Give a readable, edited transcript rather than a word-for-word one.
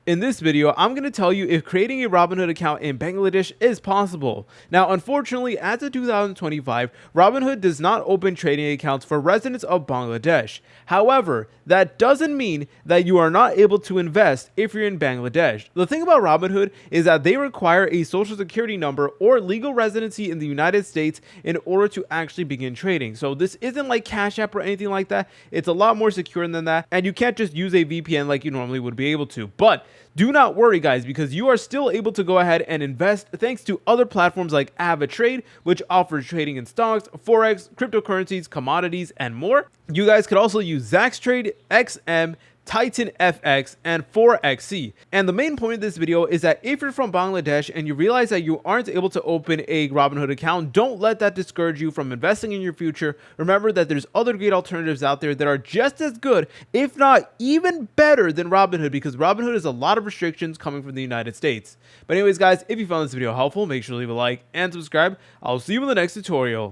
In this video, I'm going to tell you if creating a Robinhood account in Bangladesh is possible. Now, unfortunately, as of 2025, Robinhood does not open trading accounts for residents of Bangladesh. However, that doesn't mean that you are not able to invest if you're in Bangladesh. The thing about Robinhood is that they require a social security number or legal residency in the United States in order to actually begin trading. So this isn't like Cash App or anything like that. It's a lot more secure than that, and you can't just use a VPN like you normally would be able to. But do not worry, guys, because you are still able to go ahead and invest thanks to other platforms like AvaTrade, which offers trading in stocks, forex, cryptocurrencies, commodities, and more. You guys could also use ZaxTrade, XM, Titan FX, and 4XC. And the main point of this video is that if you're from Bangladesh and you realize that you aren't able to open a Robinhood account, don't let that discourage you from investing in your future. Remember that there's other great alternatives out there that are just as good, if not even better than Robinhood, because Robinhood has a lot of restrictions coming from the United States. But anyways, guys, if you found this video helpful, make sure to leave a like and subscribe. I'll see you in the next tutorial.